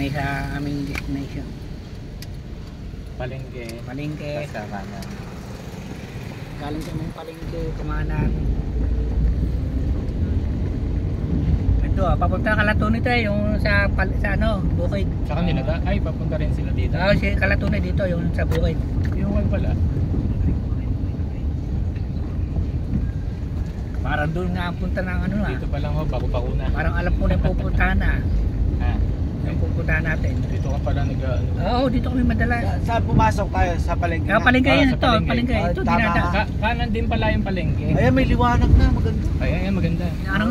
kami sa aming destination. Palengke. Palengke. Basta kanan. Galing sa aming palengke, kumanan. Ito, papunta Kalatuni tayo, yung sa ano, Bukid. Sa kanila ba? Ay, papunta rin sila dito. Si Kalatuni dito, yung sa Bukid. Yung one pala. Parang doon nga ang punta ng ano na. Dito pa lang ho, bago na. Parang alam ko na yung pupuntahan na. Ha? Yung pupuntahan natin. Dito ka pala Oo, dito kami madalas. Saan pumasok tayo? Sa palengke na? Palengke yan Sa ito, palengke. palengke. Ito, Tama dinada. ka. Kanan din pala yung palengke. Ayan, may liwanag na, maganda. Ayan, maganda. Ano,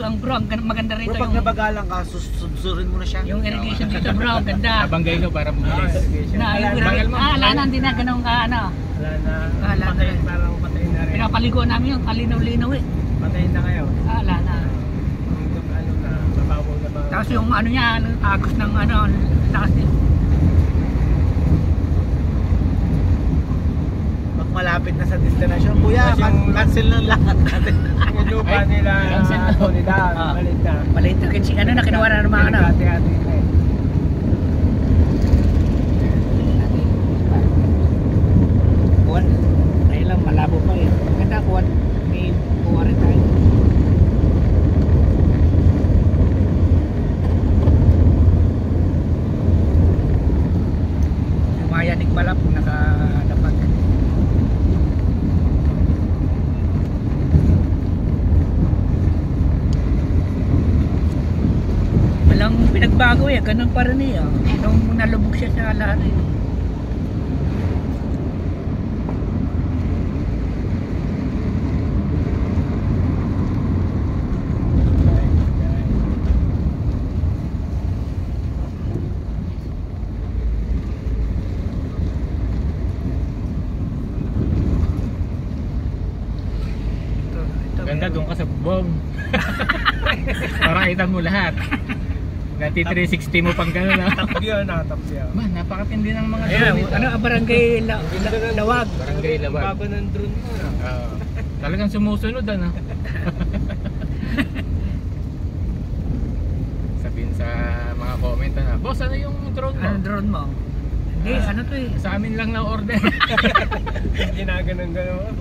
ang bro, maganda rito Pero pag yung, nabagalan ka, susurin mo na siya. yung irrigation dito bro, ang ganda. Nabanggay ko para bumilis. Wala na, hindi na ganun ka ano. Wala na. Wala na. Parang patay na rin. Pinapaligo namin yung kalinaw-linaw eh. Patay na kayo. Wala na. Hanggang ano na, mababaw na ba? Tapos yung ano niya, agos ng ano, lakas din. Pag malapit na sa destination, kuya, Kasi yung- cancel na lahat natin. Yung lupa Ay, nila, cancel na. nila, Ah. balik na. Maliit na kinsing ano na kinuha na ng mga ano. Hati-hati na eh. Kuwan. Dahil lang malabo pa eh. Maganda kuwan. May kuha rin tayo. Sumayanig pala kung nakadapat. Walang pinagbago eh. Ganun pa rin eh. Nung nalubog siya sa lahat eh. Ganda doon ka sa bubong. Para kita mo lahat. Ganti 360 mo pang gano'n. Top yun, top yun. Man, napakatindi ng mga Ayan, drone dito. ano, barangay Lawag. Barangay Lawag. Baba ng drone mo. Talagang sumusunod ano. Sabihin sa mga comment na, boss, ano yung drone mo? Ano drone mo? Hindi, ano to eh. Sa amin lang na order. Ginaganon-ganon.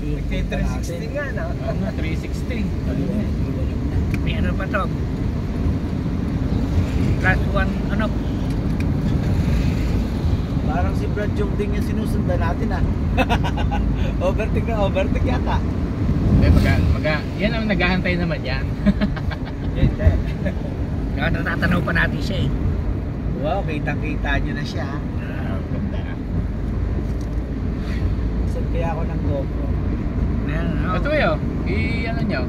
Nagti-360 nga na. Ano, 360. May ano pa to? Plus one, ano? Parang si Brad Jong Ding yung sinusundan natin ah. Overtake na overtake yata. Yan ang naghahantay naman yan. Kaya natatanaw pa natin siya eh. Wow, kitang-kita nyo na siya. Ganda. Saan kaya ako ng GoPro? Ayan, ano? Ito yun, i-ano nyo.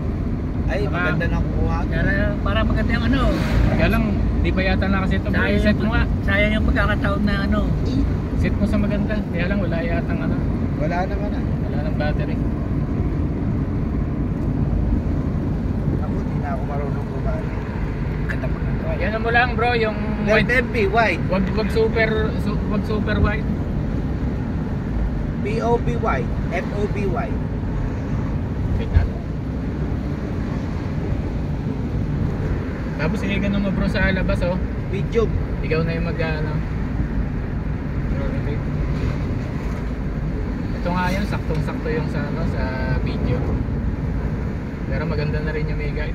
Ay, Baka- maganda ng kuha. Para maganda yung ano. Kaya lang, di pa yata na kasi ito. Set mo nga. Sayang yung pagkakataon na ano. Set mo sa maganda. Kaya lang, wala yatang ano. Wala naman ah. Wala ng battery. Ako, di na ako marunong bumali. Ganda pa. Yan mo lang bro, yung Left wide. MB, wide. Wag super wide. POB wide. FOB wide. Wait natin. Tapos ganun mo bro sa labas oh. Video. Ikaw na yung mag-ano. Rotate. Ito nga yan, saktong-sakto yung sa ano, sa video. Pero maganda na rin yung mega.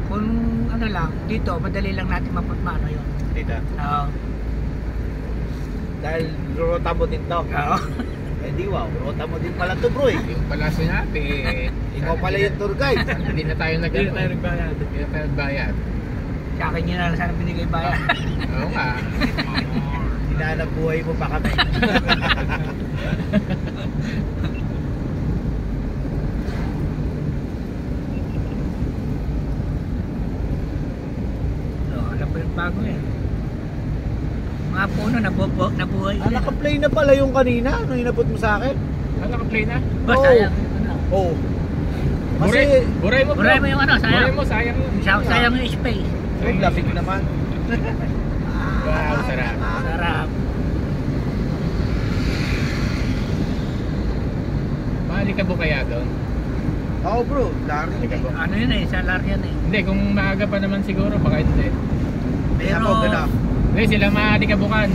Kung ano lang, dito, madali lang natin mapagmano yun. Dito. Oo. Dahil rota mo din to. Oo. Eh di wow, rota mo din pala to bro eh. Yung pala sinabi, Ikaw pala yung tour guide. Hindi na tayo Hindi na tayo nagbayad. Hindi na tayo nagbayad. Sa akin yun na lang sana binigay bayan. Oo nga. Hinanap buhay mo pa kami. Alam ko yung bago eh. Mga puno, nabuhay Ah, naka-play na pala yung kanina. Ano inabot mo sa akin? Ano, naka-play na? Ba, Oo. sayang. Ano? Oo. Buray, Kasi, buray mo bro. Buray mo yung ano, sayang. Buray mo, sayang yun. Sayang yung space. oh, lamig naman. Wow, sarap. Sarap. Mahali ka po kaya doon? Oo bro, lari. Alikabok. Ano yun eh, sa laryan eh. Hindi, kung maaga pa naman siguro, baka hindi. Pero Pero- gano'n. Hindi, sila maaalikabukan.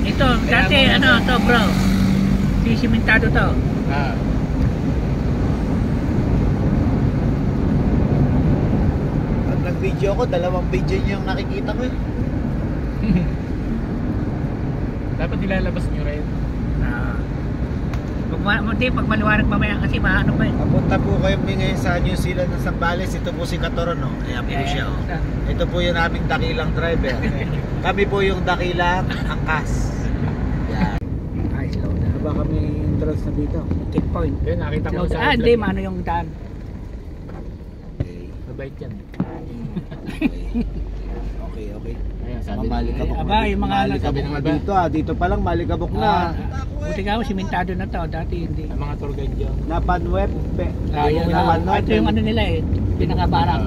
Ito, Kaya dati mo- ano to bro. Simentado to. Ah. Pag nag-video ako, 2 video niyo yung nakikita ko eh. Dapat ilalabas nyo rin. Pag maliwanag mamaya kasi maano pa eh. Papunta po kayo ngayon sa New Zealand ng Zambales. Ito po si Katoron, no? Ayan po siya, oh. Ito po yung aming dakilang driver. Kami po yung dakilang angkas. Yan. Ay, slow na. Diba kami entrance na dito? Checkpoint. Yun, nakita ko sa Hindi, vlog. maano yung daan. Okay. Mabait yan. Okay, okay. Ayun, sabi Mamalikabok Aba, yung mga sabi ng na iba. dito ah. Dito pa lang malikabok na. Buti ka mo, simentado na to. Dati hindi. Ang mga tour guide dyan. Napanweb. Yun na. Ito yung ano nila eh. Pinaka-barak.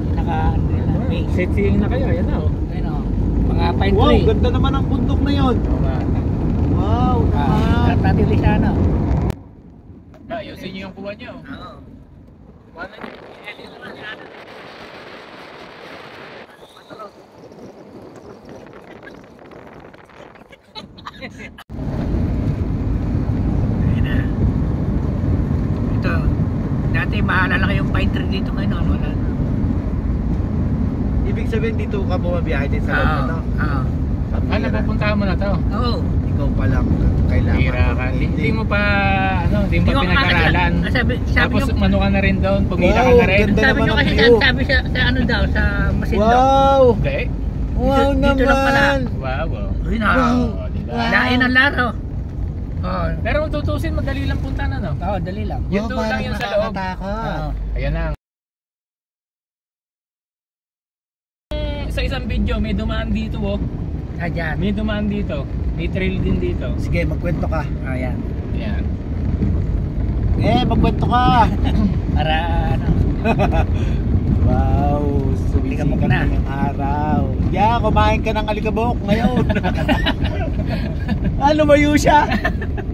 Pinaka-ano nila. Base. Sightseeing na kayo, yan na oh. Ayun o. Mga pine Wow, tree. ganda naman ang bundok na yon. Oo nga. Wow, naman. Tatili siya ano. Ayusin nyo yung kuha nyo. Oo. Paano nyo? Ayun na. Ito. Dati maalala ko yung pine tree dito ngayon. Wala na. Ibig sabihin dito ka bumabiyahe din sa loob na to. Oo. Ano, pupuntahan mo na to? Oo. Ikaw pa lang kailangan. Hira ka. Hindi mo pa, ano, hindi mo pa pinag-aralan. Sabi Tapos nyo, mano ka na rin doon, pumila ka Wow, na rin. ganda. sabi nyo naman kasi ang view. sabi sa ano daw, sa Masindo. Wow! Hindi. Wow Dito lang pala. naman! Wow, wow. Uy na. Wow. Oh, diba? Wow. Lain ang laro. Oo. Pero kung tutusin, madali lang punta na, no? Oo, dali lang. Yung Wow, doon lang parang yung sa loob. nakakatakot. Oo. Ayan na. Sa isang video, may dumaan dito, oh. Ayan. May dumaan dito. May trail din dito. Sige, magkwento ka. Ayan. Ayan. Magkwento ka! Para ano. Wow, sumisikat Alikabok na. na yung araw. Yeah, kumain ka ng alikabok ngayon. Lumayo siya.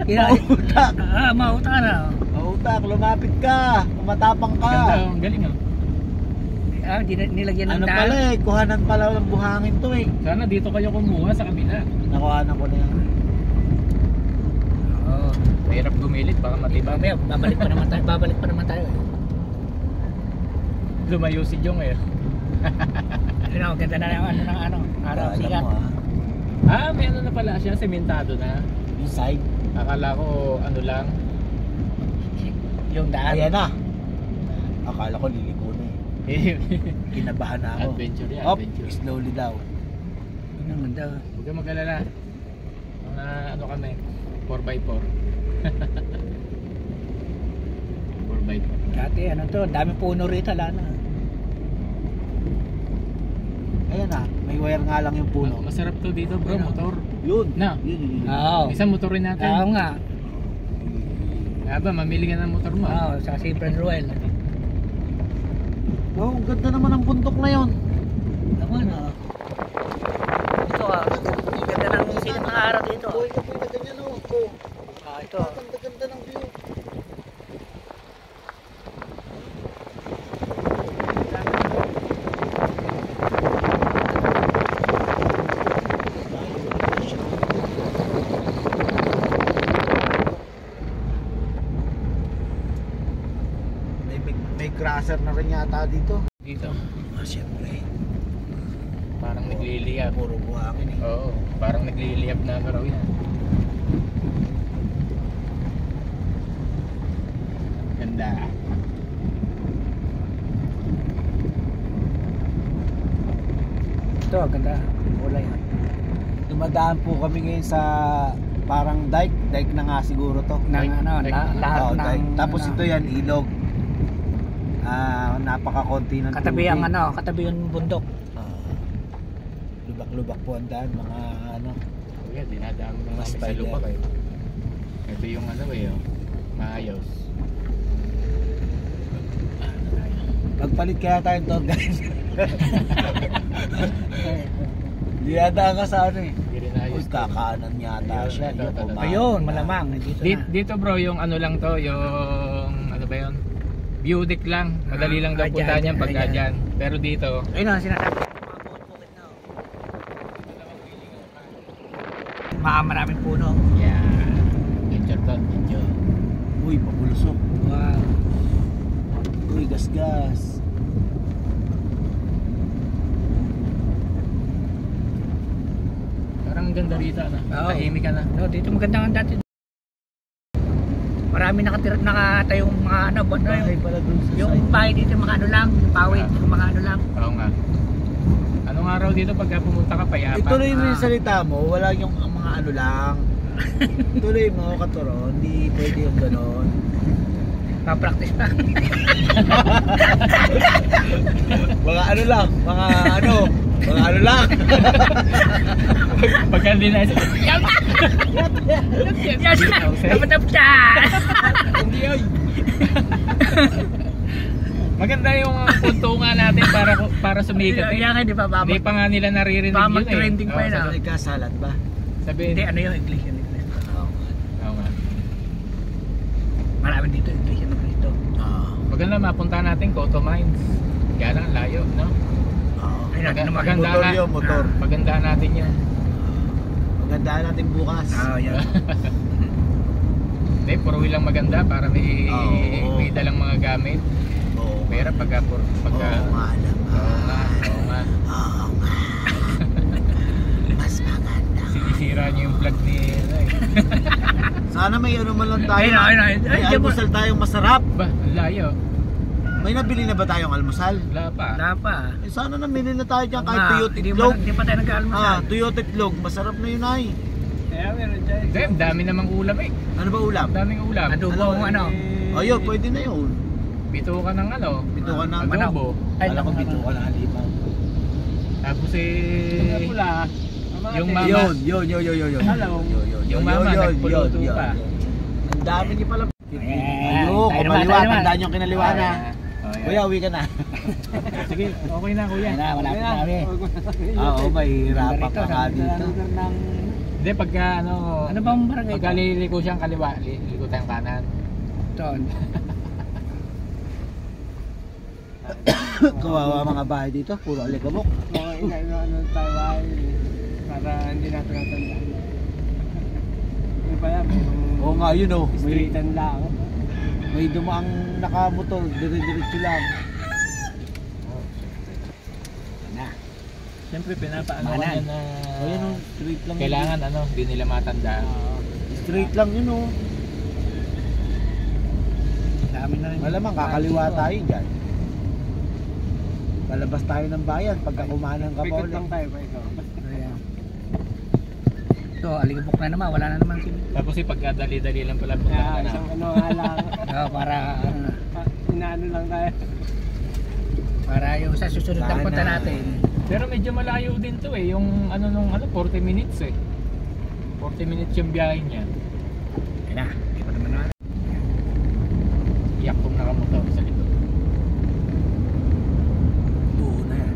Mautak. Mauta na. Mautak, lumapit ka. Matapang ka. Ganda, oh. Ang galing, oh. Nilagyan ng Ano daan. pala eh, kuhanan pala ng buhangin to eh. Sana dito kayo kumuha sa kabila. Nakuhanan ko na yan. Oo. Mahirap gumilit, baka matibag. Mamaya, babalik pa naman tayo. Babalik pa naman tayo. Lumayo si Jong eh. Ano, ganda na yung ano ng ano. Araw, Alam sikat. mo ah, May ano na pala siya, sementado na. yung side. Akala ko ano lang. Yung daan. Ayan na. Akala ko liliko na eh. Kinabahan na ako. Adventure yan, Op, adventure. slowly daw. Ano ang ganda. Huwag kang mag-alala. Mga ano kami, 4x4. 4x4. Dati ano to, dami puno rito. Wala na. Ayan na, may wire nga lang yung puno. Masarap to dito bro, Ano? motor. Yun. Na. Yun. Oo. Isang motorin natin. Oo nga. Aba, mamili ka ng motor mo. Oo, sa si Fred Ruel. Wow, ang ganda naman ang bundok na yon. Naman ah. Ito ah. Ganda ng sikat ng araw dito. Buhay ka na ganyan oh. Oh. Ito. Ganda-ganda ng view. May crusher na rin yata dito. Dito. Siyempre. Parang nagliliyab. Puro buhangin eh. Oo, parang nagliliyab na raw yan. Ganda. Ito, ganda. Kulay. Dumadaan po kami ngayon sa parang dike na nga siguro to. Nang ano, lahat Oo, ng dike. Tapos ano, ito yan, ilog. Napakakonti ng katabi tubig. ang ano, katabi yung bundok. Lubak-lubak po ang daan, mga ano. Kuya, dinadaan mo namin sa Spider. lupa kayo. Ito yung ano eh, oh. Maayos. Magpalit kaya tayong tour guide. Dinadaan ka sa ano eh. Hindi rin ayos. Uy, kakanan yata siya. Ito, ito, ito. Ayun, malamang. Dito na. Dito bro, yung ano lang to, yung ano ba yun? View deck lang. Madali lang daw Ah, punta dyan, niyan pagka dyan. dyan. Pero dito, Ayun ang sinasabi. Mga bukit-bukit na. Maraming puno. yan. Picture to, picture. Uy, pabulusok. Wow. Uy, gas-gas. Parang ganda rito, ano? Oo. Tahimik ka na. No, dito maganda ang dati. Marami nakatayong mga ano, Bahay pala dun sa yung side. bahay dito mga ano lang, yung pawid, yung mga ano lang. Oo nga. Anong araw dito pagka pumunta ka, payapa? Ituloy mo yung salita mo, wala yung ang mga ano lang. Tuloy mo, Katoro, hindi pwede yung ganon. Pa-practice pa. Mga ano lang, mga ano lang. Pagka hindi na isa, Yes! Dapat siya! hindi yun. Maganda yung puntungan natin para sumikat. Kaya nga, di ba, Baba? Hindi pa nga nila naririnig Baka yun eh. mag-trending pa yun, Oo, ah. May kasalat ba? Sabihin. Hindi, ano yung English yun? Oo nga. Marami dito English yun dito. Maganda mapunta natin Coto Mines. Kaya lang layo, no? Ay, natin naman. Maganda Motor yun, motor. Pagandaan natin yun. Magandaan natin bukas. Yan. Hindi, puro lang maganda para Oo. may dalang mga gamit. Oo. Pera pagka Oo nga naman. Oo nga. Oo nga. Mas maganda. Sinisira niyo yung vlog ni Sana may ano man lang tayo. Ayun. May almusal tayong masarap. Ba, ang layo. May nabili na ba tayong almusal? Wala pa. Wala pa. Eh, sana namili na tayo dyan kahit Oo nga, tuyot hindi itlog. Hindi pa tayo nag-almusal. Tuyot itlog. Masarap na yun ay. Kaya meron dyan. Hindi, ang dami namang ulam eh. Ano ba ulam? Ang daming ulam. Adobo ano. Ayun, pwede na yun. Bito ka ng ano. Bito ka na. Adobo. Kala ko bito ka na halimaw. Tapos Pula. yung mama. Yun. Hello. Yung mama, nagpuluto pa. Ang dami niyo pala. Ayan. Ayun, Tayo naman, kabaliwa. tayo naman. Tandaan yung kinaliwa na. Kuya, uwi ka na. Sige, okay na kuya. Ayan na, malapit na kami. Oo, mahihirapan ka nga dito. Hindi, pagka ano, Ano bang barangay pagka ito? liliko siyang kaliwa, liliko tayong kanan. Doon. Kawawa mga bahay dito, puro alikabok. Mga ano tayo ay para hindi natin natandaan. Ano pa yan? Oo nga, yun oh. Streetan lang. May dumaang nakamotor, dire-diretso lang. Na. Siyempre, pinapaano Manan. niya na Ayun oh, straight lang. kailangan ano, hindi nila matandaan. Straight lang yun oh. Sa amin na rin. Malamang kakaliwa tayo dyan. Palabas tayo ng bayan pagka kumanan ka pa Pikot ulit. lang tayo pa ikaw. Ayan. Ito, aligabok na naman. Wala na naman si. Tapos pagka dali-dali lang pala punta Kaya ka na. isang ano nga lang. Para Inaano lang tayo. para yung sa susunod na Sana. punta natin. Pero medyo malayo din to eh, yung ano nung 40 minutes eh. 40 minutes yung biyahe niya. Ayan na. Hindi pa naman na. Iyak kong nakamotor sa likod. Oo na yan.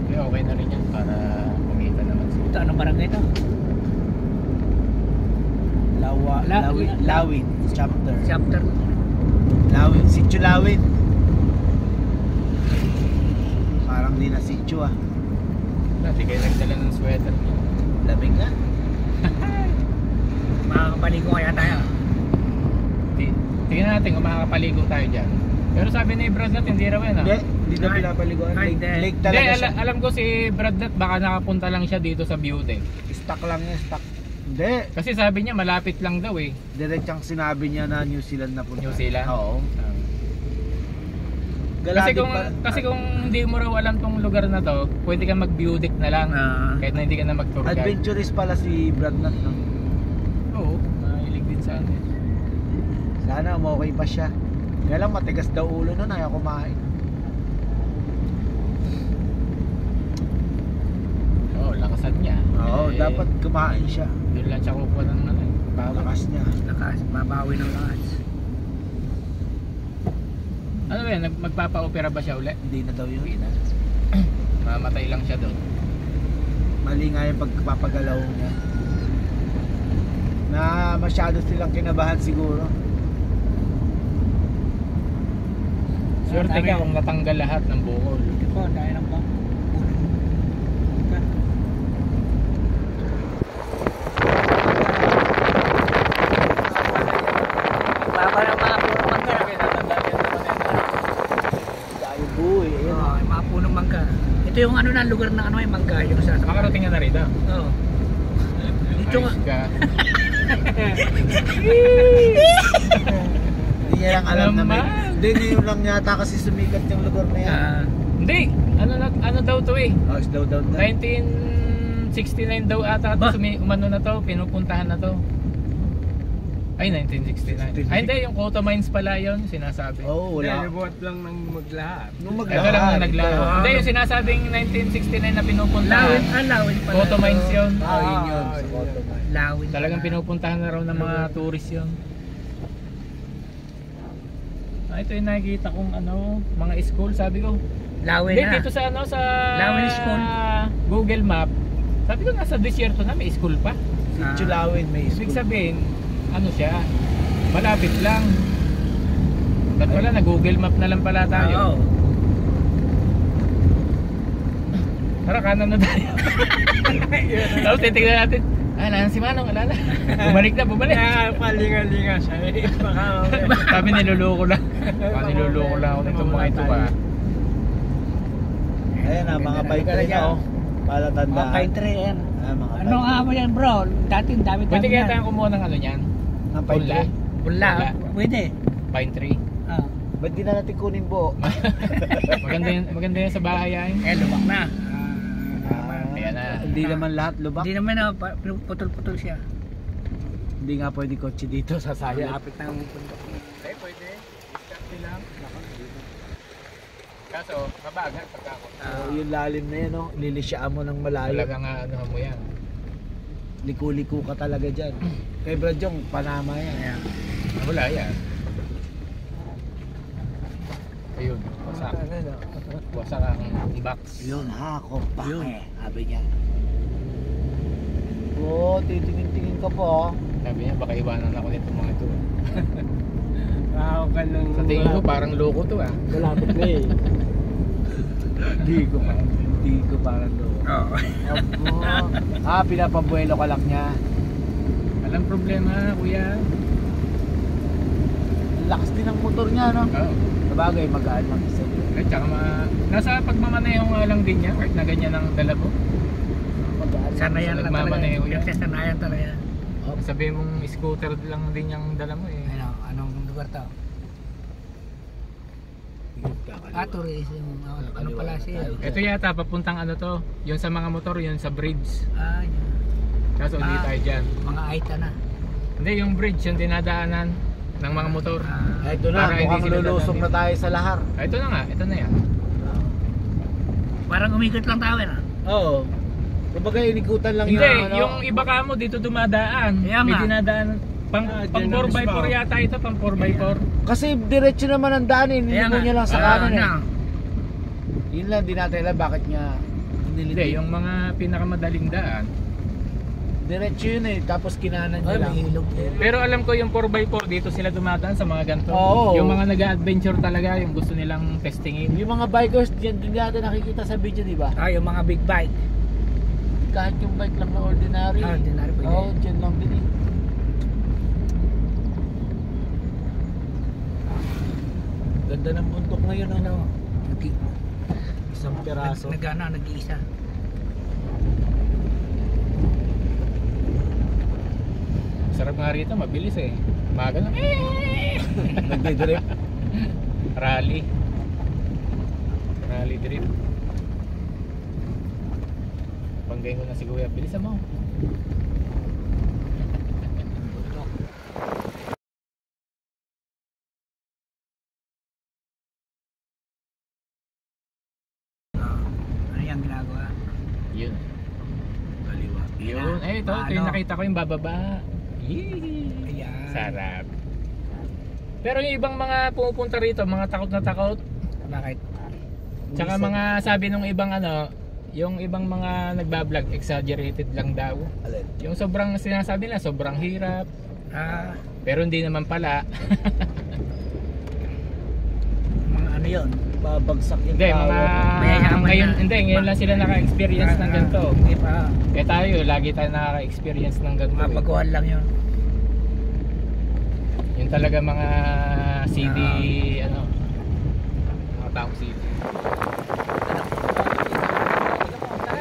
Kaya okay na rin yan para kumita naman siya. Ito, anong barangay ito? Lawin, chapter. Chapter. Lawin, sitio Lawin. Parang di na sitio ah. Hindi kayo nagdala ng sweater niya. Lamig nga. Makakapaligo kaya tayo. Tingnan natin kung makakapaligo tayo dyan. Pero sabi ni Brad Nat, hindi raw yan ah. Hindi na pinapaliguan. Ay, Lake, hindi. lake Hindi, talaga siya. alam ko si Brad Nat, baka nakapunta lang siya dito sa beauty. Stock lang yan, stock. Hindi. Kasi sabi niya malapit lang daw eh. Diretsang sinabi niya na New Zealand na punta. New Zealand? Oo. Kasi kung hindi mo raw alam tong lugar na to, pwede kang mag-view deck na lang. Kahit na hindi ka na mag-tour guide. Adventurous pala si Brad Nat, no? Oo, mahilig din sa atin. Sana umokay pa siya. Kaya lang matigas daw ulo nun, ayaw kumain. Oo, lakasan niya. Oo, Eh, dapat kumain siya. Doon lang siya kukuha ng ano, bawal. Lakas niya. Lakas, babawi ng lakas. Ano ba yan, magpapa-opera ba siya uli? Hindi na daw yun. Mamatay lang siya doon. Mali nga yung pagpapagalaw niya. Na masyado silang kinabahan siguro. Swerte ka kung natanggal lahat ng bukol. Ito, dahil lang ba? Baba ng mga punong mangga. Dahil buhay, ayun. Oo, yung mga punong mangga. Ito yung ano na lugar ng ano yung mangga, yung sa Makarating ka na rito. Oo. Dito nga. Ayos ka. Hindi niya lang alam na may... Naman. Hindi niyo lang yata kasi sumikat yung lugar na yan. Hindi. Ano daw to eh. Oh, slow down na. 1969 daw ata Ba? to. Umano na to. Pinupuntahan na to. Ay, 1969. Ay, hindi. Yung Coto Mines pala yun. Sinasabi. Oh, Wala. wala. Nabuhat lang ng maglahat. Nung Ito lang na naglaho. ito. Hindi, yung sinasabing 1969 na pinupuntahan. Lawin pala. Coto Mines yun. Ah, yun yun. Ah, Sa Coto Mines. Lawin. Talagang pinupuntahan na raw ng mga tourist yun. Ito yung nakikita kong ano, mga school, sabi ko. Lawin Hindi, na. dito sa ano, sa Lawin School. Google Map. Sabi ko nasa desierto na, may school pa. Si Chulawin may Ibig school. sabihin, ano siya, malapit lang. Ba't wala na, Google Map na lang pala tayo. Oo. Tara, kanan na tayo. Tapos titignan natin, ala si Manong, ala na. Bumalik na, bumalik. Kaya palinga-linga siya. Baka Sabi niluloko lang. Baka niluloko lang ako nitong mga ito pa. Ayan na, mga bike Talaga. na oh. Palatandaan. Mga pine tree yan. Mga Ano nga mo yan bro? Dati dami-dami Pwede kaya yan. tayong kumuha ng ano niyan? Ng pine Pula. tree? Wala. Wala. Pwede. Pine tree. Ah. Ba't di na natin kunin buo? Maganda yan sa bahay ay. Eh, lubak na. Ayan na. Hindi naman lahat lubak. Hindi naman na putol-putol siya. Hindi nga pwede kotse dito sa saya. Lapit ng bundok. Eh, pwede. Diskarte lang. Kaso, mabagal pagkakot. Yung lalim na yan, oh. Lilisyaan mo ng malayo. Talaga nga ano mo yan. Liku-liku ka talaga dyan. Kay Brad Jong, Panama yan. Ayan. Wala yan. Ayun, wasak. Wasak ang box. Yun ha, kompake. Sabi niya. Oo, titingin-tingin ka po. Sabi niya, baka iwanan ako nitong mga ito. Wow, ka lang. Sa tingin ko, parang loko to ah. Malapit na eh. Hindi ko parang doon. Oo. Abo. Pinapabuelo ka lang niya. Walang problema, kuya. Lakas din ng motor niya, no? Oo. Sabagay, magaan mag-isa. At saka nasa pagmamaneho nga lang din niya, kahit na ganyan ang dala ko. Sanayan lang talaga. Nagmamaneho yan. Nagsasanayan talaga. Sabi mong scooter lang din yung dala mo eh. Ano, anong lugar to? Tourism. Ano pala siya? Ito yata, papuntang ano to, yun sa mga motor, yun sa bridge. Ah, yun. Kaso hindi tayo dyan. Mga Aita na. Hindi, yung bridge, yung dinadaanan ng mga motor. Ito na, Para hindi mukhang sila lulusong na dadami. tayo sa lahar. Ito na nga, ito na yan. Parang umikot lang tayo na. Oo. Kumbaga, inikutan lang Hindi, yung ano. yung iba ka mo dito dumadaan. Kaya May nga. dinadaan. Pang dyan ang 4x4 spot. yata ito, pang 4x4. Kasi diretso naman ang daan eh. Niliko niya lang sa kanan eh. na. Yun lang, di natin alam bakit niya Hindi, niliti. yung mga pinakamadaling daan. Diretso yun eh, tapos kinanan niya Ay, lang. may ilog. Pero alam ko yung 4x4 dito sila dumadaan sa mga ganito. Oo. Yung mga nag-adventure talaga, yung gusto nilang testingin. Yung mga bikers, dyan din natin nakikita sa video, di ba? Ah, yung mga big bike. Kahit yung bike lang na ordinary. Ah, ordinary pwede. Oo, dyan lang din eh. Ganda ng bundok ngayon, ano? Isang piraso. Nag-iisa. Sarap nga rito, mabilis eh. Maga lang. Nagdidrip. Rally. Rally drip. Panggay ko na si Kuya, bilisan mo. Ano yung ginagawa? Yun. Kaliwa. Yun. Eh, ito yung nakita ko yung bababa. Yee. Ayan. Sarap. Pero yung ibang mga pumupunta rito, mga takot na takot. Bakit? Tsaka mga sabi nung ibang ano, yung ibang mga nagbablog, exaggerated lang daw. Alin? Yung sobrang sinasabi nila, sobrang hirap. Ah, Pero hindi naman pala. mga ano yun. Babagsak yung Hindi, mga Mayayaman ngayon, na. hindi, ngayon lang sila naka-experience ng ganito. Hindi pa. Eh tayo, lagi tayo nakaka-experience ng ganito. Mapaguhan lang yun. Yung talaga mga CD, ano, mga taong CD.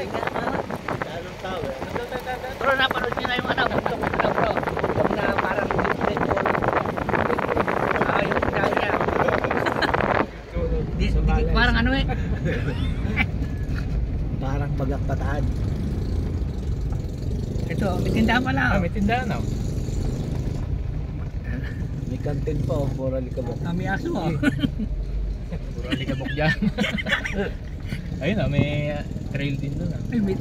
Anong tao eh? Pero napanood nyo na yung ano, bundok na bro. Yung na parang Red Bull. Yung kaya. Parang ano eh. Parang bagang pataan. Ito, may tindahan pala. Ah, may tindahan oh. May kantin pa oh, pura likabok. May aso ah. Puro alikabok dyan. Ayun oh, may trail din doon ah. Ay, may...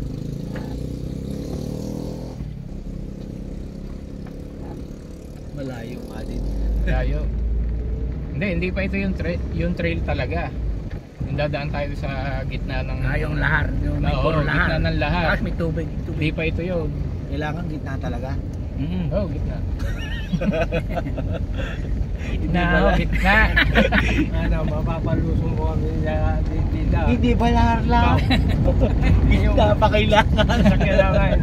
Malayo nga din. Tayo. Hindi pa ito yung trail talaga. Yung dadaan tayo sa gitna ng... yung lahar. Yung may Oo, puro lahar. gitna ng lahar. Tapos may tubig. Hindi pa ito yun. Kailangan gitna talaga. Oh, gitna. Hindi Gitna, pala. oh, gitna. Ano, mapapalusong mo kami sa dito. Hindi ba lahar lang? Gitna pa kailangan. Sa kailangan.